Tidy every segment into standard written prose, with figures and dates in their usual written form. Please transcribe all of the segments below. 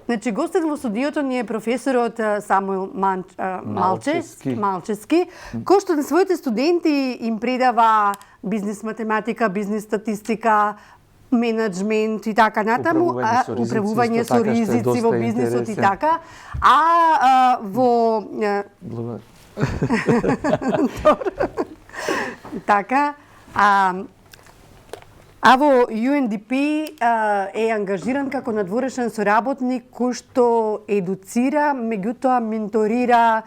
Значи, гостът во студиото ни е професорот Самуил Малчевски, кој што на своите студенти им предава бизнис математика, бизнис статистика, менеджмент и така натаму, управување со ризици во бизнисот и така. Така, во UNDP е ангажиран како надворешен соработник кој што едуцира, меѓутоа менторира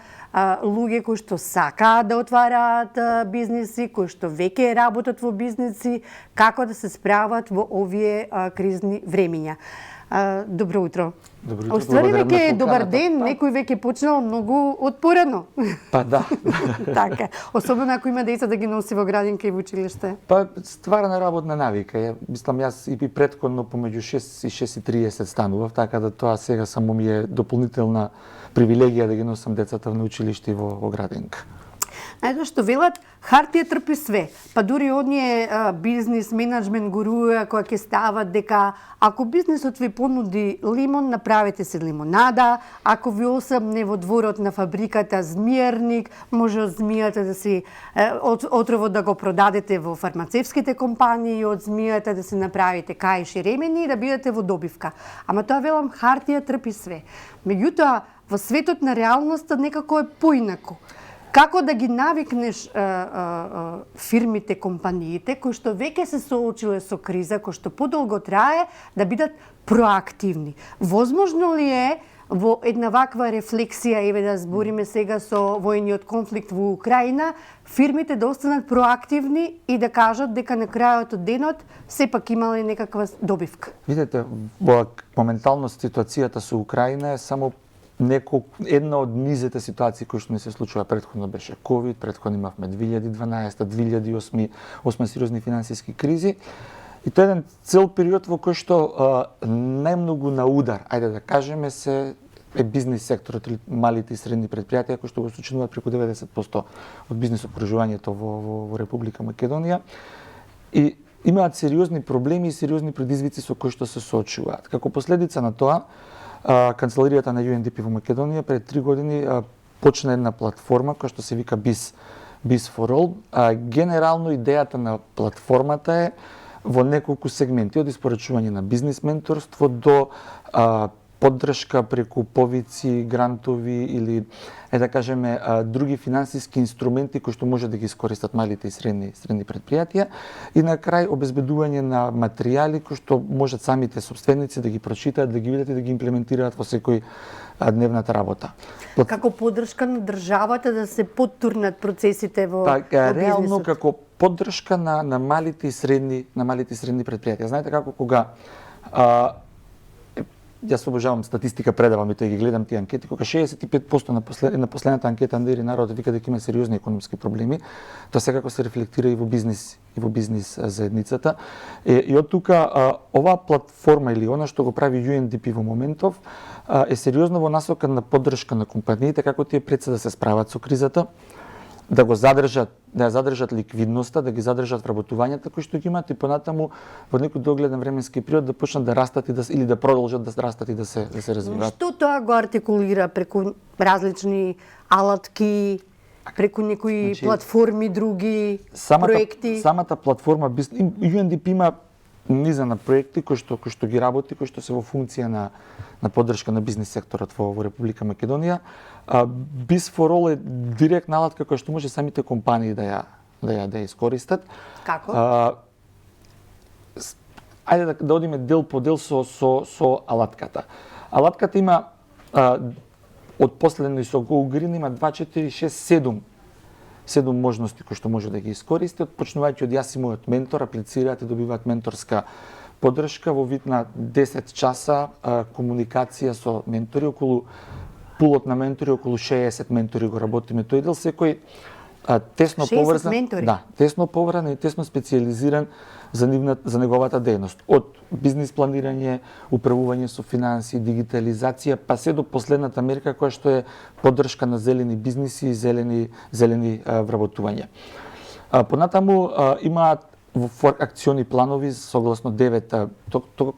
луѓе кои што сакаат да отвараат бизниси, кои што веќе работат во бизниси, како да се справат во овие кризни времиња. Добро утро. Добро утро. Оствари веќе е добар ден, некој веќе почнал многу отпорано. Па да. Така, особено ако има деца да ги носи во градинка и во училиште. Па стварна работна навика. Мислам, јас и предходно помеѓу 6 и 6:30 станував, така да тоа сега само ми е дополнителна привилегија да ги носам децата на училиште во градинка. Знаете што велат, хартија трпи све. Па дури оние бизнис, менеджмент гуруја кои ќе стават дека ако бизнисот ви понуди лимон, направете се лимонада, ако ви осамне во дворот на фабриката змиерник, може од змијата да си отровот да го продадете во фармацевските компании, од змијата да се направите каиши ремени и да бидете во добивка. Ама тоа велам, хартија трпи све. Меѓутоа, во светот на реалноста некако е поинаку. Како да ги навикнеш фирмите, компаниите, кои што веќе се соочиле со криза, кои што подолго трае, да бидат проактивни? Возможно ли е во една ваква рефлексија, еве да збориме сега со војниот конфликт во Украина, фирмите да останат проактивни и да кажат дека на крајот од денот сепак имале некаква добивка? Видете, во моментално ситуацијата со Украина е само една од низете ситуации кои што не се случува. Претходно беше COVID, претходно имавме 2012, 2008 сериозни финансиски кризи. И тоа е еден цел период во кој што најмногу на удар, ајде да кажеме, е бизнис секторот или малите и средни предпријатија кои што го сочинуваат преку 90% од бизнис окружувањето во Република Македонија. И имаат сериозни проблеми и сериозни предизвици со кои што се соочуваат. Како последица на тоа, канцеларијата на UNDP во Македонија пред 3 години почна една платформа која што се вика Biz for All. Генерално идејата на платформата е во неколку сегменти, од испорачување на бизнис менторство до поддршка преку повици, грантови или да кажеме други финансиски инструменти кои што може да ги искористат малите и средни предпријатија и на крај обезбедување на материјали кои што можат самите собственици да ги прочитаат, да ги видат и да ги имплементираат во секој дневната работа. Како поддршка на државата да се поттурнат процесите во бизнисот? Реално како поддршка на малите и средни предпријатија. Знаете како кога јас обожавам статистика, предавам и тоа ги гледам тие анкети, кога 65% на последната анкета на народот вика дека има сериозни економски проблеми, тоа секако се рефлектира и во бизнис заедницата. И од тука оваа платформа или она што го прави UNDP во моментов е сериозно во насока на поддршка на компаниите како тие пред се да се справат со кризата, да ја задржат ликвидноста, да ги задржат вработувањата кои што ги имаат и понатаму во некој догледен временски период да почнат да растат или да продолжат да растат и да се развиваат. Што тоа го артикулира преку различни алатки, преку некои платформи, други проекти? Самата платформа UNDP има низа на проекти кои што ги работи, кои што се во функција на поддршка на бизнис секторот во Република Македонија. Biz for All е директна алатка која што може самите компании да ја искористат. Како? Ајде да одиме дел по дел со алатката. Алатката има од последно и со GoGreen има 2, 4, 6, 7 можности кои што може да ги искористи, почнувајќи од јас и мојот ментор, аплицираат и добиваат менторска поддршка во вид на 10 часа комуникација со ментори, пулот на ментори, околу 60 ментори го работиме тој дел, секој тесно поврзан, тесно поврзан и тесно специјализиран за неговата дејност. Од бизнис планирање, управување со финанси, дигитализација, па се до последната мерка која што е поддршка на зелени бизниси и зелени вработувања. Понатаму имаат акциони планови согласно 9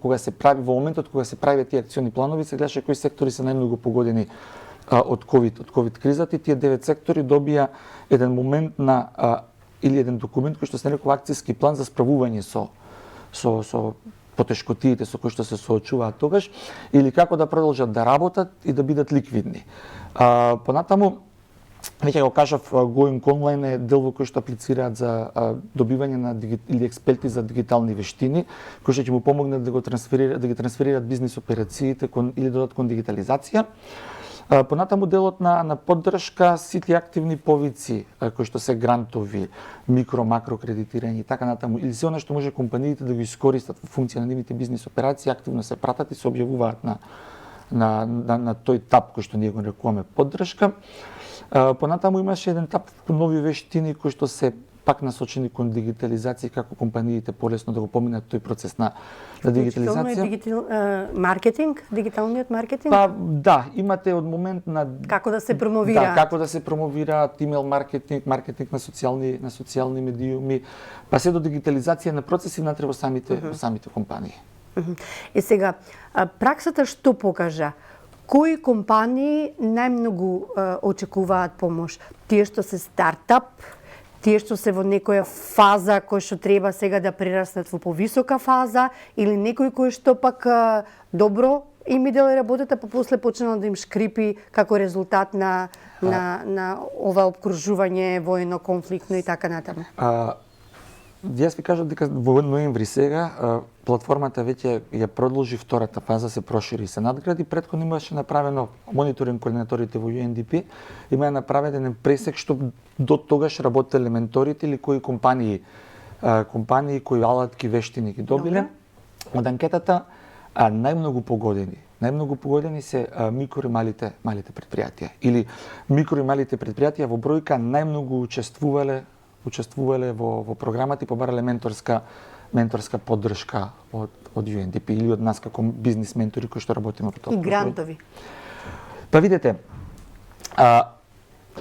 кога се прави во моментот кога се прават тие акциони планови се гледаше кои сектори се најмногу погодени од ковид кризата и тие 9 сектори добија еден момент на или еден документ кој што се нарекува акцијски план за справување со потешкотиите со кои што се соочуваат тогаш или како да продолжат да работат и да бидат ликвидни. Понатаму веќе го кажав, Going Online е дел во кој што аплицираат за добивање на или експерти за дигитални вештини, кои што ќе му помогнат да ги трансферираат бизнис операциите или додат кон дигитализација. Понатаму делот на поддршка, сите активни повици, кои што се грантови, микро, макро кредитирање и така натаму, или се она што може компаниите да го искористат во функција на нивните бизнис операции, активно се пратат и се објавуваат на тој тап кој што ние го нарекуваме поддршка. Понатаму имаше еден тап нови вештини кои што се пак насочени кон дигитализација, како компаниите полесно да го поминат тој процес на дигитализација. Маркетинг, дигиталниот маркетинг? Па да, имате од момент на како да се промовираат. Да, како да се промовираат, имейл маркетинг, маркетинг на социјални медиуми, па се до дигитализација на процеси внатре во самите компании. И сега, праксата што покажа? Кои компании најмногу очекуваат помош? Тие што се стартап, тие што се во некоја фаза кој што треба сега да прераснат во повисока фаза или некои кои што пак добро им иделе работата, па после почнало да им шкрипи како резултат на ова обкружување воено конфликтно и така натаму. Јас ви кажав дека во ноември сега платформата веќе ја продолжи втората фаза, се прошири и се надгради. Претходно имаше направено мониторинг координаторите во UNDP, има направен пресек што до тогаш работеле менторите или кои компании кои алатки вештини ги добиле. Од анкетата најмногу погодени се микро и малите претпријатија или микро и малите претпријатија во бројка најмногу учествувале во програмата и побарале менторска поддршка од UNDP или од нас како бизнис ментори кои што работиме во тоа. И грантови. Па видете,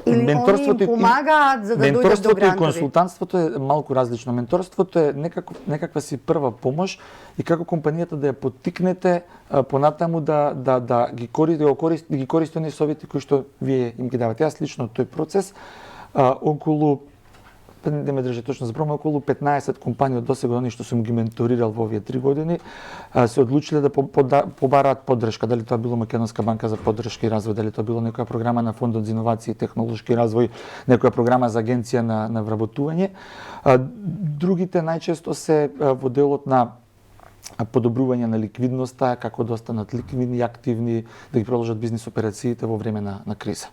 менторството им помагаат за да дојдат до грантови. Менторството и консултантството е малку различно. Менторството е некаква си прва помош и како компанијата да ја поттикнете понатаму да ги користи оние совети кои што вие им ги давате. Јас лично тој процес околу не ме држи точно зборам, околу 15 компании од досега оние што сум ги менторирал во овие 3 години се одлучиле да побараат поддршка, дали тоа било Македонска банка за поддршка и развој, дали тоа било некоја програма на Фондот за иновации и технолошки развој, некоја програма за агенција на вработување. Другите најчесто се во делот на подобрување на ликвидноста, како да останат ликвидни и активни, да ги продолжат бизнис операциите во време на криза.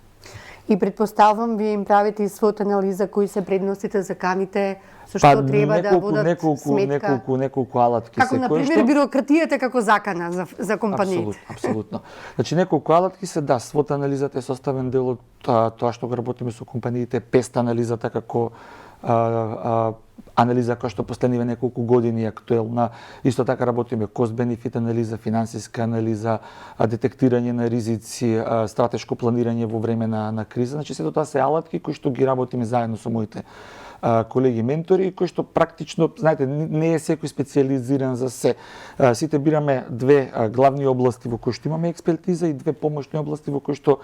И предпоставам, вие им правите и својата анализа кои се предностите за каните, со што треба да водат сметка. Неколку алатки како, се например, кои што бирократијата како закана за компаниите. Апсолутно. Значи, неколку алатки се SWOT анализата е составен дел од тоа што го работиме со компаниите, PEST анализата како анализа која што последниве неколку години е актуелна. Исто така работиме cost-benefit анализа, финансиска анализа, детектирање на ризици, стратешко планирање во време на криза. Значи, сето тоа се алатки кои што ги работиме заедно со моите колеги ментори, кои што практично, знаете, не е секој специализиран за се. Сите бираме две главни области во кои што имаме експертиза и две помошни области во кои што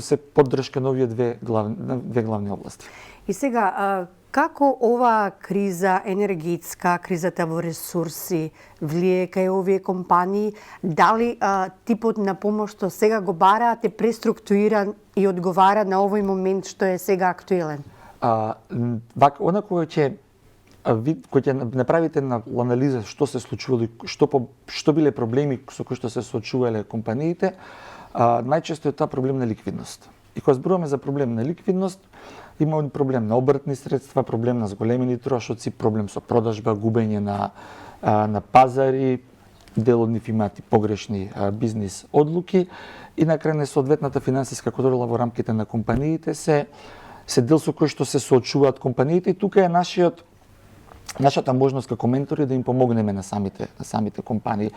се поддршка на овие две главни области. И сега, како оваа криза енергетска, кризата во ресурси, влие кај овие компании, дали типот на помош што сега го бараат е преструктуриран и одговара на овој момент што е сега актуелен? Она кога ќе направите на анализа што се случувало и што биле проблеми со кои што се соочувале компаниите, најчесто е тоа проблем на ликвидност. И кога зборуваме за проблем на ликвидност, има проблем на обртни средства, проблем на зголемени трошоци, проблем со продажба, губење на пазари, дел од нив имаат и погрешни бизнис одлуки и на крај несоодветната финансиска контрола во рамките на компаниите се дел со кој што се соочуваат компаниите и тука е нашиот нашата можност како ментори да им помогнеме на самите компании.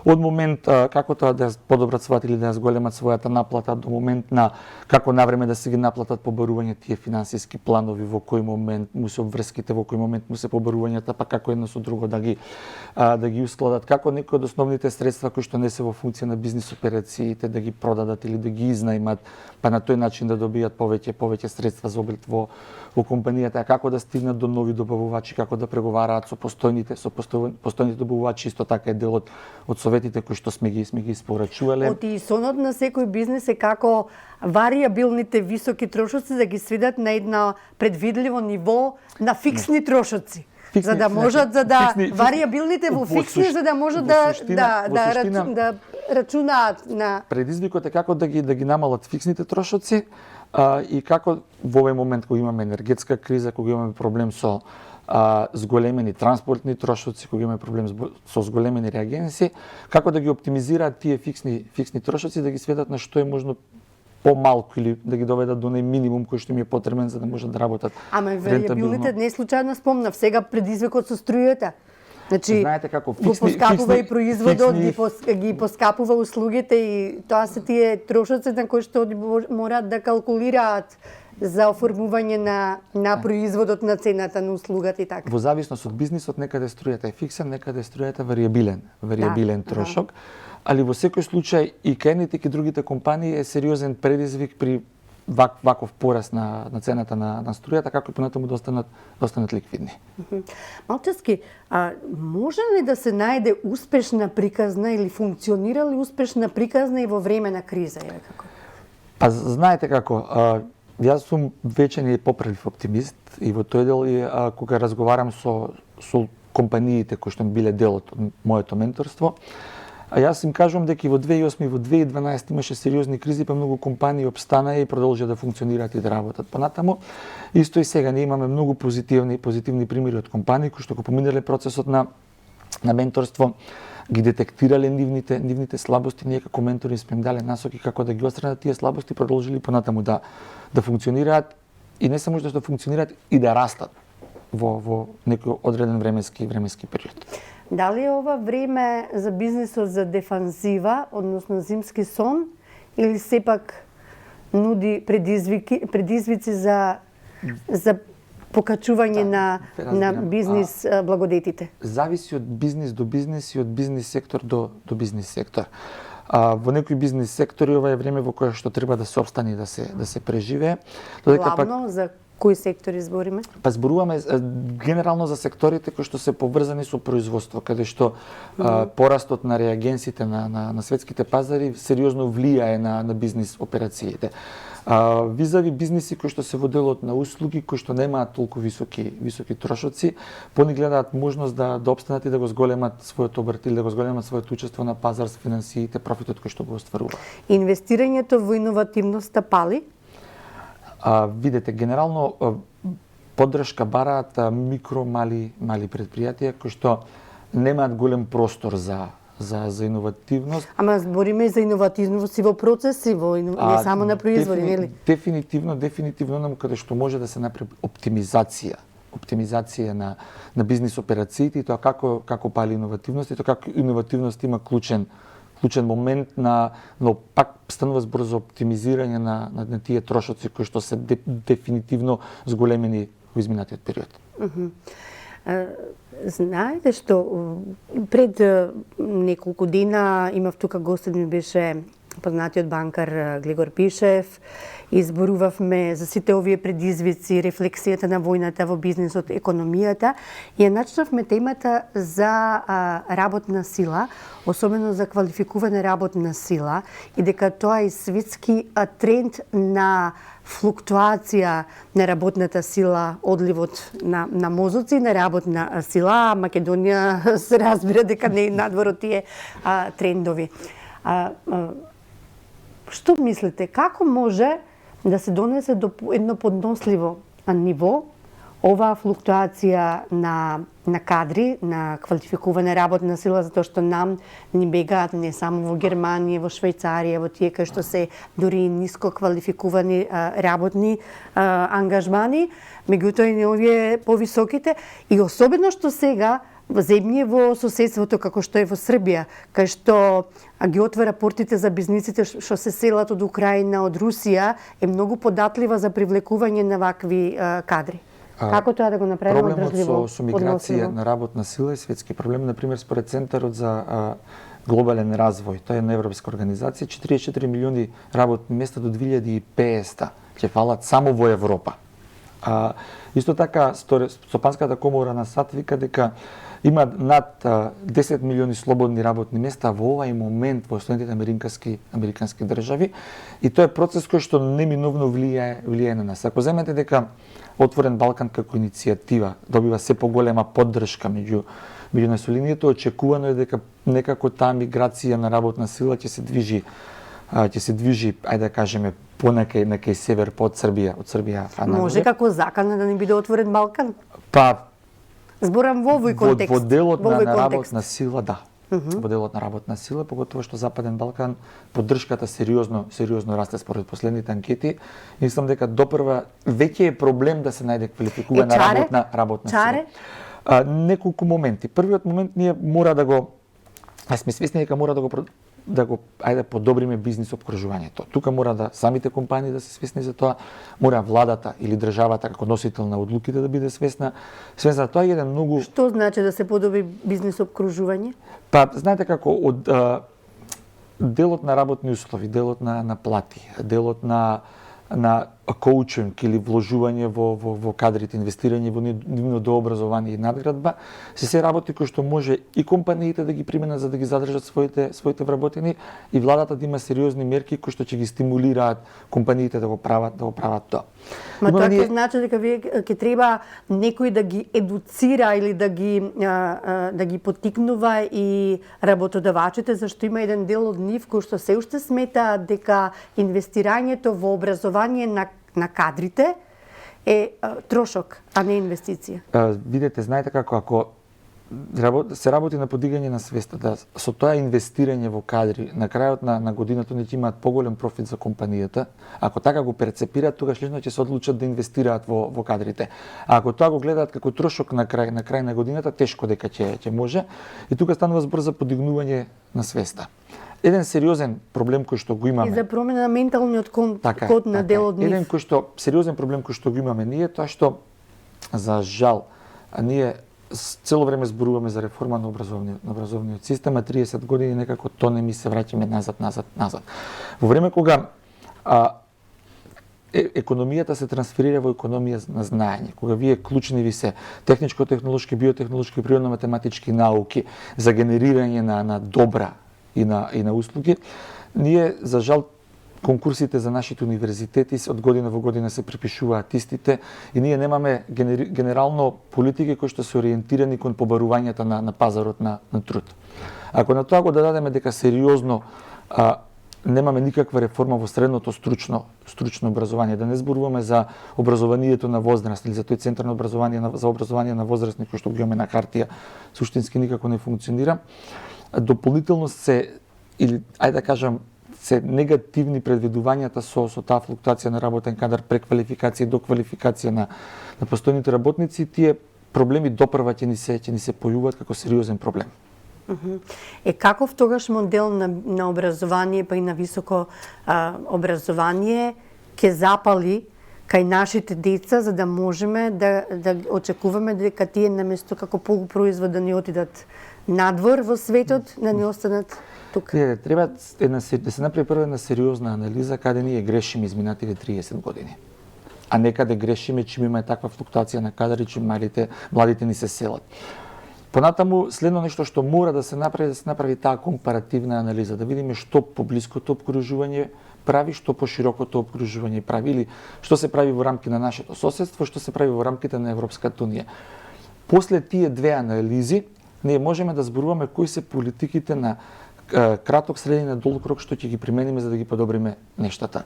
Од момент како тоа да подобрат својата или да ја зголемат својата наплата до момент на како навреме да се ги наплатат побарување тие финансиски планови, во кој момент му се обврските, во кој момент му се побарувањата, па како едно со друго да ги ускладат, како некои од основните средства кои што не се во функција на бизнис операциите да ги продадат или да ги изнајмат, па на тој начин да добијат повеќе средства за обрт во компанијата, како да стигнат до нови добавувачи, како да преговараат со постојните добавувачи, исто така е дел од советите кои што сме ги испорачувале. Од и сонот на секој бизнис е како варијабилните високи трошоци да ги сведат на едно предвидливо ниво на фиксни трошоци. За да можат варијабилните во фиксни за да можат да рачунаат на предизвикот е како да ги намалат фиксните трошоци и како во овој момент кога имаме енергетска криза, кога имаме проблем со зголемени транспортни трошоци, кога имаме проблем со зголемени реагенси, како да ги оптимизираат тие фиксни трошоци, да ги сведат на што е можно помалку или да ги доведат до нај минимум кој што ми е потребен за да можат да работат. Ама варијабилните не случајно спомнав сега предизвикот со струјата. Значи, знаете како го поскапува и производот, ги поскапува услугите и тоа се тие трошоци на кои што мораат да калкулираат за оформување на производот, на цената на услугата и така. Во зависност од бизнисот, некаде струјата е фиксен, некаде струјата варијабилен трошок. Али во секој случај и кај и другите компании е сериозен предизвик при ваков пораст на цената на струјата, како и понатаму да останат ликвидни. Малчевски, може ли да се најде успешна приказна или функционира ли успешна приказна и во време на криза? Па знаете како, јас сум вечен и поправив оптимист и во тој дел и кога разговарам со компаниите кои што биле дел од моето менторство, а јас им кажувам дека и во 2008 и во 2012 имаше сериозни кризи, па многу компании опстанаа и продолжија да функционираат и да работат понатаму. Исто и сега ние имаме многу позитивни примери од компании кои што го поминале процесот на менторство, ги детектирале нивните слабости, ние како ментори сме им дале насоки како да ги отстранат тие слабости, продолжили понатаму да функционираат и не само што функционираат и да растат во некој одреден временски период. Дали е ова време за бизнисот за дефанзива, односно зимски сон, или сепак нуди предизвици за покачување на бизнис благодетите? Зависи од бизнис до бизнис и од бизнис сектор до бизнис сектор. Во некои бизнис сектори ова е време во кое што треба да се опстане и да се преживее. Главно за кои сектори збориме? Па зборуваме генерално за секторите кои што се поврзани со производство, каде што порастот на реагенсите на светските пазари сериозно влијае на бизнис операциите. Визави бизниси кои што се во делот на услуги, кои што немаат толку високи трошоци, пони гледаат можност да опстанат и да го зголемат својот обрт или да го зголемат своето учество на пазар с финансиите, профитот кој што го остварува. Инвестирањето во иновативноста пали? Видете, генерално поддршка бараат микро, мали предпријатија кои што немаат голем простор за иновативност. Ама збориме за иновативност и во процеси, не само на производи, нели? Дефинитивно нам каде што може да се направи оптимизација на бизнис операциите и тоа како пали иновативност и тоа како иновативност има клучен момент но пак станува збор за оптимизирање на тие трошоци кои што се дефинитивно зголемени во изминатиот период. Знаете што пред неколку дена имав тука гостот ми беше познатиот банкар Глигор Пишев, изборувавме за сите овие предизвици, рефлексијата на војната во бизнисот, економијата и ја начнавме темата за работна сила, особено за квалификувана работна сила и дека тоа е светски тренд на флуктуација на работната сила, одливот на мозоци на работна сила, Македонија се разбира дека не е надвор од тие трендови. Што мислите, како може да се донесе до едно подносливо ниво оваа флуктуација на кадри, на квалификувана работна сила, затоа што нам ни бегаат не само во Германија, во Швајцарија, во тие кај што се дури ниско квалификувани работни ангажмани, меѓутоа и овие повисоките, и особено што сега земји во соседството како што е во Србија, кај што ги отвара портите за бизнисите што се селат од Украина, од Русија, е многу податлива за привлекување на вакви кадри. Како тоа да го направиме одржливо? Проблемот со миграција на работна сила е светски проблем. Например, според Центарот за глобален развој, тоа е на европска организација, 44 милиони работни места до 2500 ќе фалат само во Европа. Исто така, Стопанската комора на САД вика дека има над 10 милиони слободни работни места во овај момент во Соединетите американски држави, и тоа е процес кој што неминовно влијае на нас. Ако земете дека Отворен Балкан како иницијатива добива се поголема поддршка меѓу населението, очекувано е дека некако таа миграција на работна сила ќе се движи, ајде да кажеме, понекај север, под Србија, од Србија. Може како закана да не биде Отворен Балкан? Па, зборам во овој контекст. Во делот на работна сила, да. Во делот на работна сила, поготово што Западен Балкан поддршката сериозно расте според последните анкети. Мислам дека допрва веќе е проблем да се најде квалификувана работна сила. Неколку моменти. Првиот момент, ние мора да го сме свесни дека мора да го подобриме бизнис опкружувањето. Тука мора да самите компании да се свесни за тоа, мора владата или државата како носител на одлуките да биде свесна. Свесна тоа е еден многу. Што значи да се подобри бизнис опкружување? Па знаете како од делот на работни услови, делот на плати, делот на коучинг или вложување во кадрите, инвестирање во нивно дообразование и надградба, се работи кои што може и компаниите да ги применат за да ги задржат своите вработени, и владата да има сериозни мерки кои што ќе ги стимулираат компаниите да го прават тоа. Ма тоа ќе значи дека вие ќе треба некој да ги едуцира или да ги поттикнува и работодавачите, зашто има еден дел од нив кои што се уште сметаат дека инвестирањето во образование на кадрите е трошок, а не инвестиција. Видете, знаете како, ако се работи на подигање на свеста, да со тоа инвестирање во кадри на крајот на годината не ќе имаат поголем профит за компанијата, ако така го перцепираат, тогаш лично ќе се одлучат да инвестираат во кадрите. А ако тоа го гледаат како трошок на крај на годината, тешко дека ќе може, и тука станува збор за подигнување на свеста. Еден сериозен проблем кој што го имаме. И за промена на менталниот код на дел од нив. Еден сериозен проблем кој што го имаме ние, тоа што за жал ние цело време зборуваме за реформа на образовниот систем, а 30 години некако тонеми се враќаме назад. Во време кога економијата се трансферира во економија на знаење, кога вие клучни ви се техничко-технолошки, биотехнолошки, природно-математички науки за генерирање на добра и на услуги, ние за жал конкурсите за нашите универзитети од година во година се припишуваат истите, и ние немаме генерално политики кои што се ориентирани кон побарувањата на пазарот на труд. Ако на тоа го дадеме дека сериозно немаме никаква реформа во средното стручно образование, да не зборуваме за образованието на возраст или за тој центар на образование на возрастни кој што го имаме на хартија, суштински никако не функционира. Дополнително се негативни предвидувањата со таа флуктуација на работен кадар, преквалификација, доквалификација на постојните работници, тие проблеми допрва ќе ни се појавуваат како сериозен проблем. Каков тогаш модел на образование, па и на високо образование ќе запали кај нашите деца, за да можеме да очекуваме дека тие наместо како полупроизвод да не отидат надвор во светот, да не останат тука? Треба да се направи прва една сериозна анализа каде ние грешиме изминатите 30 години. А некаде грешиме че има таква флуктуација на кадри, че младите ни се селат. Понатаму, следно нешто што мора да се направи таа компаративна анализа, да видиме што поблиското обкружување прави, што поширокото обкружување прави, или што се прави во рамки на нашето соседство, што се прави во рамките на Европската унија. После тие две анализи, ние можеме да зборуваме кои се политиките на краток, среден и долг рок што ќе ги примениме за да ги подобриме нештата.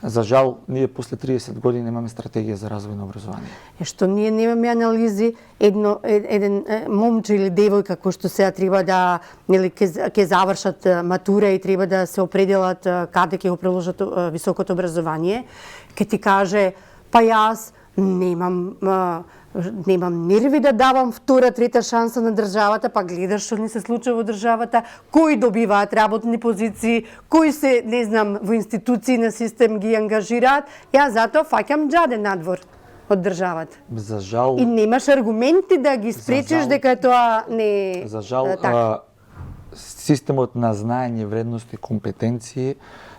За жал, ние после 30 години немаме стратегија за развој на образование. Што ние немаме анализи, еден момче или девојка кој што сега треба да нели ќе завршат матура и треба да се определат каде ќе го приложат високото образование, ќе ти каже па јас немам нерви да давам втора, трета шанса на државата, па гледаш што ни се случува во државата, кои добиваат работни позиции, кои се, не знам, во институции на систем ги ангажираат, јас затоа фаќам џаде надвор од државата. За жал... И немаш аргументи да ги спречиш дека тоа не За жал, така. Системот на знаење, вредности, компетенции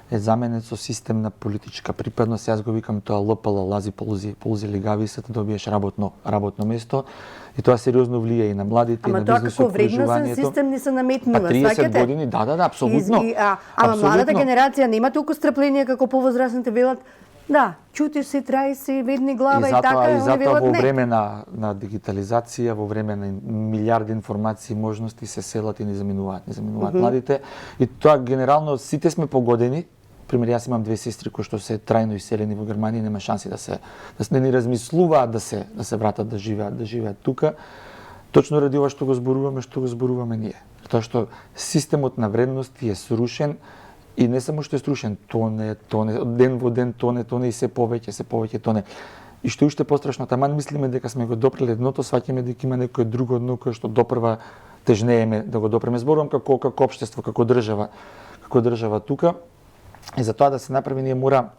е заменет со систем на политичка припадност. Јас го викам тоа ЛПЛ, лази, ползи, лигави се, да добиеш работно место. И тоа сериозно влијае и на младите, и на бизнес тоа како вредносен систем ни се наметнува, 30 години, да, апсолутно. Ама младата генерација нема толку страпление како повозрастните велат. Да, чутиш се, траи се, ведни глава и така, и затоа во не. време на дигитализација, во време на милиарди информации и можности се селат и не заминуваат младите. И тоа генерално сите сме погодени. Пример, јас имам две сестри кои што се трајно иселени во Германија, нема шанси да не ни размислуваат да се вратат да живеат тука. Точно ради ова што го зборуваме ние. Тоа што системот на вредности е срушен и не само што е срушен, тоне, од ден во ден тоне и се повеќе тоне. И што уште пострашно, таман мислиме дека сме го допрели дното, сваќаме дека има некое друго дно кое што допрва тежнееме да го допреме. Зборувам како општество, како држава тука. И за тоа да се направи, ние мора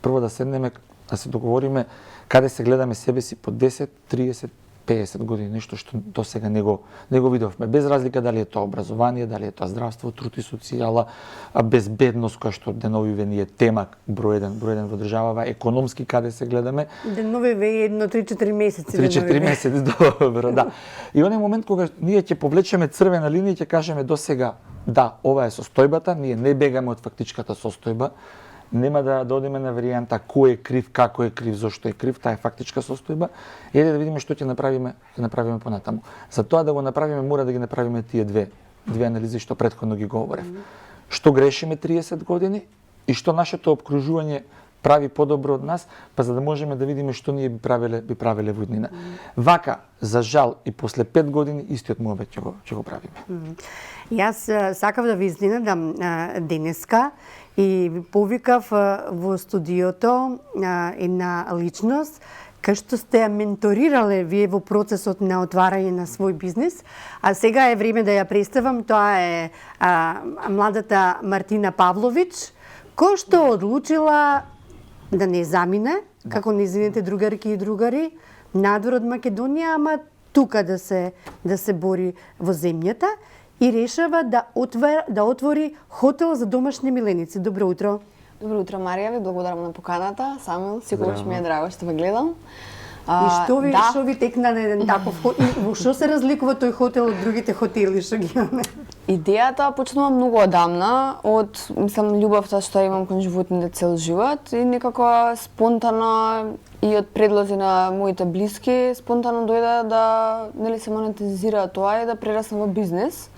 прво да седнеме, да се договориме каде се гледаме себе си по 10, 30, 50 години, нешто што до сега не го видовме. Без разлика дали е тоа образование, дали е тоа здравство, труд и социјала, безбедност, која што деновиве ни е тема број еден во државава, економски каде се гледаме. Деновиве едно 3-4 месеци. 3-4 месеци, добро, да. И оној момент кога ние ќе повлечеме црвена линија и ќе кажеме до сега, да, ова е состојбата, ние не бегаме од фактичката состојба, нема да одиме на варијанта кој е крив, како е крив, зошто е крив, таа е фактичка состојба. Еде да видиме што ќе направиме понатаму. За тоа да го направиме, мора да ги направиме тие две анализи што претходно ги говорев. Што грешиме 30 години и што нашето обкружување прави подобро од нас, па за да можеме да видиме што ние би правеле во иднина. Вака, за жал, и после 5 години истиот муабет ќе го правиме. Јас сакав да ви изненадам денеска и ви повикав во студиото една личност кај што сте ја менторирале вие во процесот на отварање на свој бизнис, а сега е време да ја представам, тоа е младата Мартина Павлович, која што одлучила да не замине, како незините другарки и другари, надвор од Македонија, ама тука да се бори во земјата и решава да отвори хотел за домашни миленици. Добро утро. Добро утро, Марија, ви благодарам на поканата. Самил, сигурно ми е драго што ве гледам. И што ви текна на еден таков хотел? Во што се разликува тој хотел од другите хотели што ги имаме? Идејата почнува многу одамна, од љубовта што имам кон животните цел живот и некако спонтано и од предлози на моите блиски спонтано дојде да се монетизира тоа и да прерасне во бизнес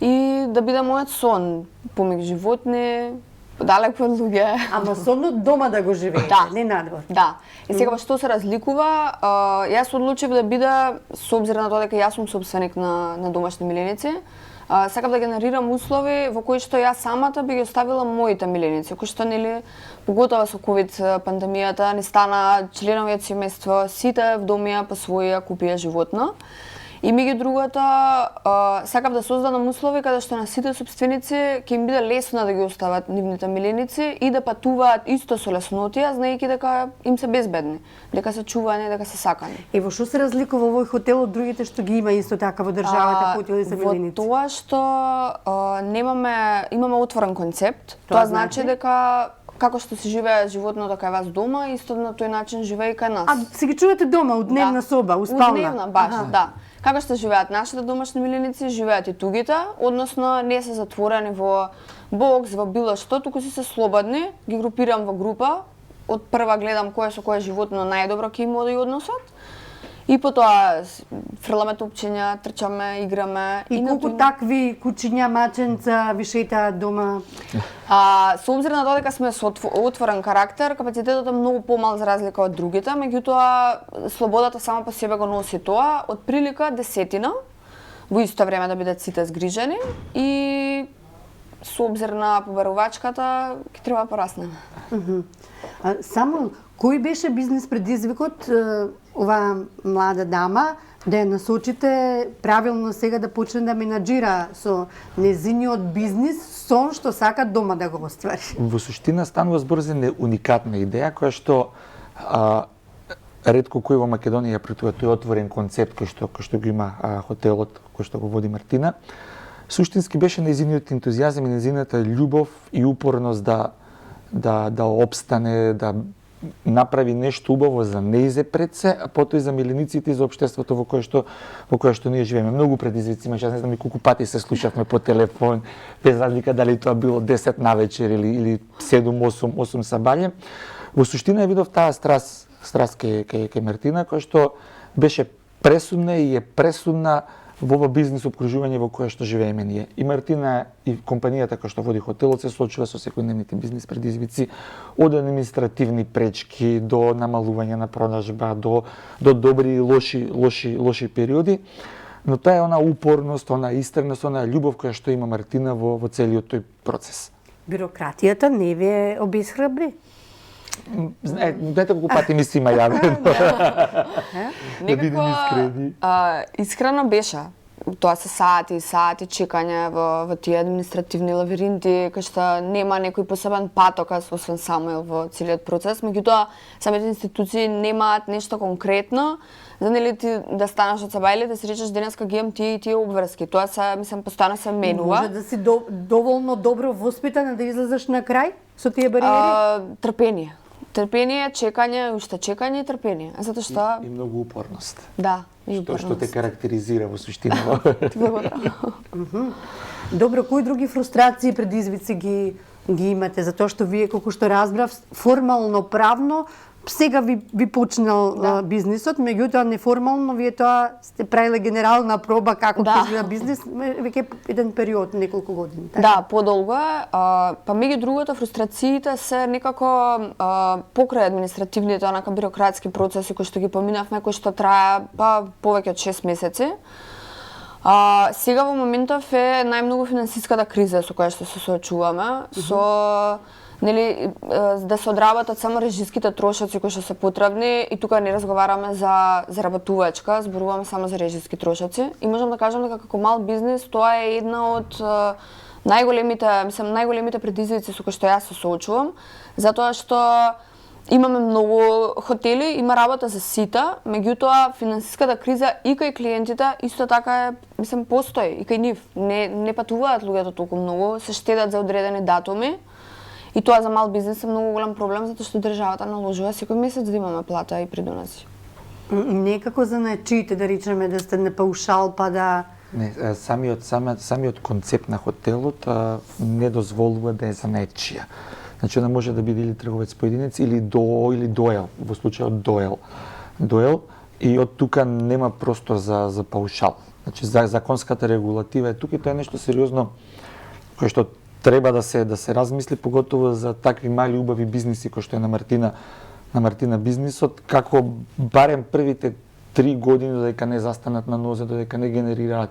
и да биде мојот сон помеѓу животни, далек од луѓе. Ама сонот дома да го живеете, не надвор. Да. И сега што се разликува, јас одлучив да биде, со обзир на тоа дека јас сум собственик на домашни миленици, сакав да генерирам услови во кои што јас самата би ги оставила моите миленици, кои што поготоа со ковид пандемијата, не стана членови од семејство, сите вдомија по своја купија животно. И меѓу другото, сакав да создадам услови каде што на сите собственици ќе им биде лесно да ги остават нивните миленици и да патуваат исто со леснотија, знаејќи дека им се безбедни, дека се чувани, дека се сакани. И во што се разликува овој хотел од другите што ги има исто така во државата хотели за миленици? Во тоа што имаме отворен концепт, тоа значи дека како што се живее животното кај вас дома, исто на тој начин живее и кај нас. А се ги чувате дома, у дневна соба, у спална? У дневна, баш, да. Како што живеат нашите домашни миленици, живеат и тугите, односно не се затворени во бокс, во било што, туку се слободни, ги групирам во група, од прва гледам кој со кој животно најдобро ќе им оди односот И потоа фрламе топчиња, трчаме, играме. И колку такви кучиња, маченца ви шетаат дома? Со обзир на тоа дека сме со отворен карактер, капацитетот е многу помал за разлика од другите, меѓутоа слободата сама по себе го носи тоа, од прилика 10 во исто време да бидат сите згрижени и со обзир на побарувачката ќе треба да пораснеме. Само кој беше бизнис предизвикот оваа млада дама да ја насочите правилно сега да почне да менаџира со незиниот бизнис сон што сака дома да го оствари? Во суштина станува збор за уникатна идеја која што ретко кој во Македонија притоа тој отворен концепт кој што го има хотелот кој што го води Мартина. Суштински беше нејзиниот ентузијазам и нејзината љубов и упорност да обстане, да направи нешто убаво за нејзе пред се, а потоа и за милениците и за општеството во кое што ние живееме. Многу предизвици имаше, не знам и колку пати се слушавме по телефон, без разлика дали тоа било 10 навечер или 7-8 сабање. Во суштина ја видов таа страст кај Мартина, која што беше пресудна и е пресудна во ова бизнис обкружување во кое што живееме ние. И Мартина и компанијата која што води хотелот се соочува со секојдневните бизнис предизвици, од административни пречки до намалување на продажба, до добри и лоши периоди. Но тоа е она упорност, она истреност, она љубов која што има Мартина во целиот тој процес. Бирократијата не ви обесхрабри? Знаете колку пати ми се има јавено. Да бидем искрени. Искрено беше. Тоа се сати и сати чекање во тие административни лавиринти, кај што нема некој посебен патокас, освен Самуел во целиот процес, меѓутоа самите институции немаат нешто конкретно, за нели ти да станеш од саба или да си речеш денеска ги имам тие и тие обврски. Тоа се, мислам, постојано се менува. Може да си доволно добро воспитана да излезеш на крај со тие бариери? Трпение, чекање, уште чекање и трпение. Затоа што и многу упорност. Да, и упорност. Што те карактеризира во суштина. Добро, кои други фрустрации и предизвици ги имате? Затоа што вие, колку што разбрав, формално правно сега ви почнал бизнисот, меѓутоа неформално вие тоа сте правиле генерална проба како ќе изгледа бизнис веќе еден период, неколку години. Така? Да, подолго е. Па меѓу другото фрустрациите се некако покрај административните онака бирократски процеси кои што ги поминавме, кои што трае па повеќе од 6 месеци. Сега во моментов е најмногу финансиската криза со која што се соочуваме, со нели да се одработат само режиските трошоци кои што се потребни и тука не разговараме за заработувачка, зборуваме само за режиски трошоци и можам да кажам дека како мал бизнис тоа е една од најголемите предизвици со кои што јас се соочувам, затоа што имаме многу хотели, има работа за сите, меѓутоа финансиската криза и кај клиентите исто така постои и кај нив. Не патуваат луѓето толку многу, се штедат за одредени датуми. И тоа за мал бизнес е многу голем проблем затоа што државата наложува секој месец да имаме плата и придоноси. Некако за наечиите да речеме да сте на паушал па да Не, самиот концепт на хотелот не дозволува да е за нечија. Значи она може да биде или трговец поединец или доел, во случајот доел и од тука нема простор за паушал. Значи законската регулатива е тука и тоа е нешто сериозно кое што треба да се размисли, поготово за такви мали убави бизниси кои што е на Мартина бизнисот, како барем првите 3 години додека не застанат на нозе, додека не генерираат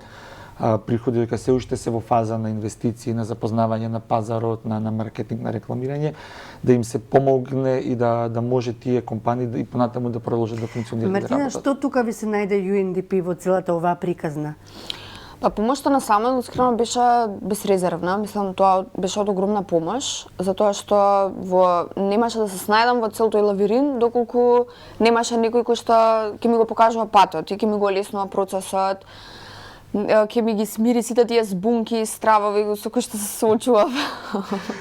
приходи, додека се уште се во фаза на инвестиции, на запознавање на пазарот, на маркетинг, на рекламирање, да им се помогне и да може тие компании и понатаму да продолжат да функционираат. Мартина, што тука ви се најде UNDP во целата оваа приказна? Па помошта на Самуел искрено беше безрезервна, мислам тоа беше од огромна помош, затоа што немаше да се снајдам во цел тој лавирин доколку немаше некој кој што ќе ми го покажува патот и ќе ми го олеснува процесот, ќе ми ги смири сите тие збунки и стравови со кои што се соочував.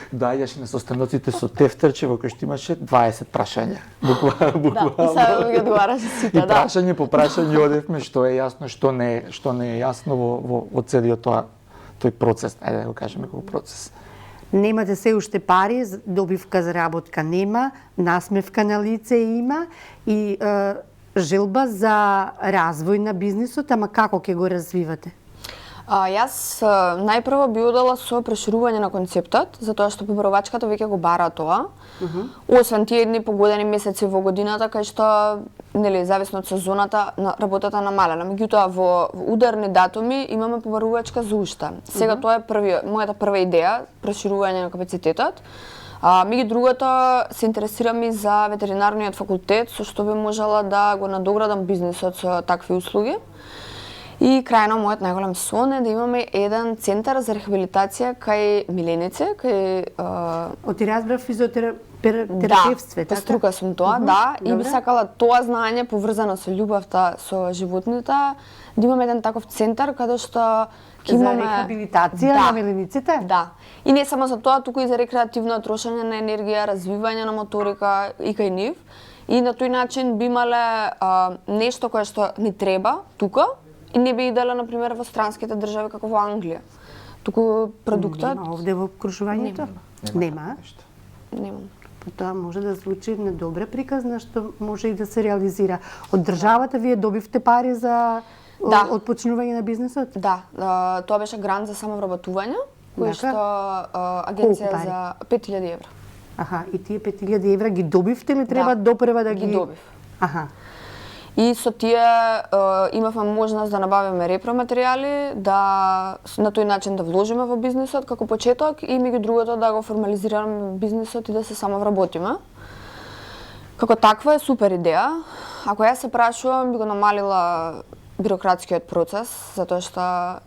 Доаѓаше на состаноците со тефтерче во кој што имаше 20 прашања. Буквално. Да, и сега ги одговараше сите, и прашање по прашање одевме што е јасно, што не е јасно во целиот тој процес, ајде да го кажеме како процес. Немате се уште пари, добивка за работка нема, насмевка на лице има и желба за развој на бизнисот, ама како ќе го развивате? Јас најпрво би одела со проширување на концептот, затоа што побаровачката веќе го бара тоа. Освен тие едни погодени месеци во годината, кај што, нели, зависно од сезоната, работата намалена. Меѓутоа, во ударни датуми имаме побарувачка за уште. Сега тоа е мојата прва идеја, проширување на капацитетот. Меѓу другото, се интересирам и за ветеринарниот факултет, со што би можела да го надоградам бизнисот со такви услуги. И крајно мојот најголем сон е да имаме еден центар за рехабилитација кај миленици, кај Оти разбрав физиотерапевстве, така? Да, струка сум тоа, да, и би сакала тоа знаење поврзано со љубовта со животните, да имаме еден таков центар каде што ќе имаме за рехабилитација на милениците? Да. И не само за тоа, туку и за рекреативно трошење на енергија, развивање на моторика и кај нив. И на тој начин би имале нешто кое што ни треба тука, и не би идела, например, во странските држави како во Англија. Туку продуктот... Нема овде во окружувањето? Нема? Немам. Тоа може да звучи недобре приказна, што може и да се реализира. Од државата вие добивте пари за отпочнување на бизнисот? Да, тоа беше грант за самовработување, кој што агенција за 5000 евра. Аха, и тие 5000 евра ги добивте или треба допрва да ги... Ги добив. Аха. И со тие имавме можност да набавиме репроматеријали, да на тој начин да вложиме во бизнисот како почеток и меѓу другото да го формализираме бизнисот и да се самовработиме. Како таква е супер идеја. Ако јас се прашувам, би го намалила бирократскиот процес, затоа што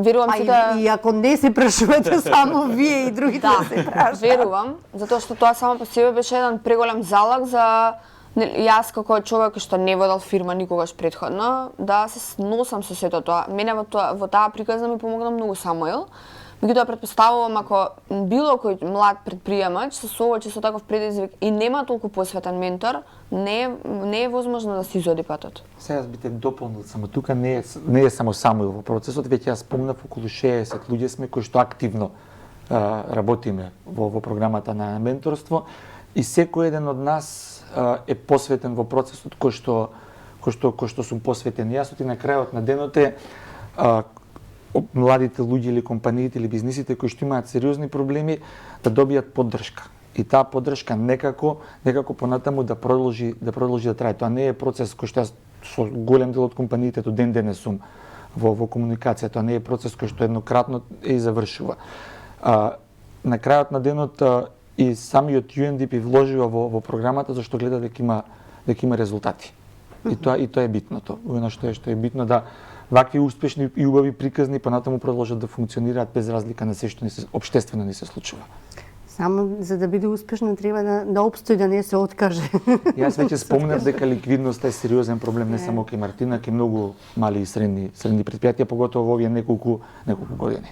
верувам и ако не се прашувате само вие и другите да се прашуват. Верувам, затоа што тоа само по себе беше еден преголем залог за јас како човек што не водел фирма никогаш претходно, да се носам со сето тоа. Мене во таа приказна ми помогна многу Самуел. Меѓутоа претпоставувам ако било кој млад претприемач се соочи со таков предизвик и нема толку посветен ментор, не е возможно да се изоди патот. Сега би те дополнил само тука, не е само Самуил во процесот, веќе јас спомнав околу 60 луѓе сме кои што активно работиме во програмата на менторство и секој еден од нас е посветен во процесот кој што сум посветен јас, и на крајот на денот е младите луѓе или компаниите или бизнисите кои што имаат сериозни проблеми да добијат поддршка. И таа поддршка некако понатаму да продолжи да трае. Тоа не е процес кој што јас со голем дел од компаниите до ден денес сум во комуникација. Тоа не е процес кој што еднократно и завршува. На крајот на денот и самиот UNDP вложува во програмата зашто гледа дека има резултати. И тоа е битното. Оно што е битно да вакви успешни и убави приказни понатаму продолжат да функционираат без разлика на се што општествено ни се случува. Само за да биде успешно треба да опстои, да не се откаже. Јас веќе спомнав дека ликвидноста е сериозен проблем не само кај Мартина, кај многу мали и средни претпријатија, поготово во овие неколку години.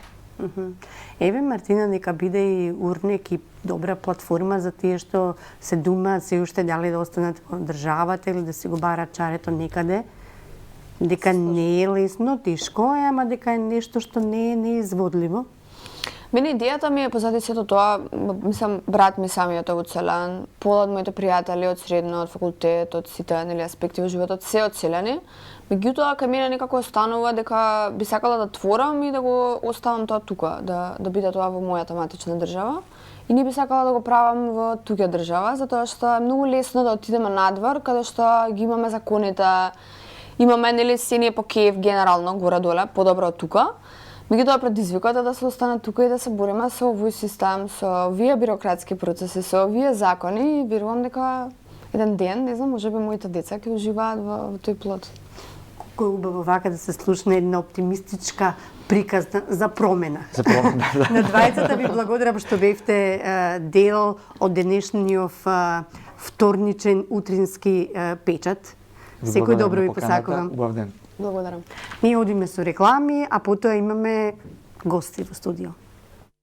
Еве Мартина, нека биде и урнек и добра платформа за тие што се думаат се уште дали да останат во државата или да си го барат чарето некаде. Дека не е лесно, тешко е, ама дека е нешто што не е неизводливо. Мене идејата ми е позади сето тоа, мислам, брат ми самиот е оцелен, пола од моите пријатели од средно, од факултет, од сите аспекти во животот, се оцелени. Меѓутоа, кај мене некако останува дека би сакала да творам и да го оставам тоа тука, да биде тоа во мојата матична држава. И не би сакала да го правам во туѓа држава, затоа што е многу лесно да отидеме надвор, каде што ги имаме законите, имаме нели сение по кејф генерално горе-доле, подобро од тука. Меѓутоа предизвикот е да се остане тука и да се бориме со овој систем, со овие бирократски процеси, со овие закони и верувам дека еден ден, не знам, можеби моите деца ќе уживаат во тој плод. Колку е убаво вака да се слушне една оптимистичка приказна за промена. За промена, да. На двајцата ви благодарам што бевте дел од денешниот вторничен утрински печат. Секој добро ви посакувам. Убав ден. Благодарам. Ние одиме со реклами, а потоа имаме гости во студио.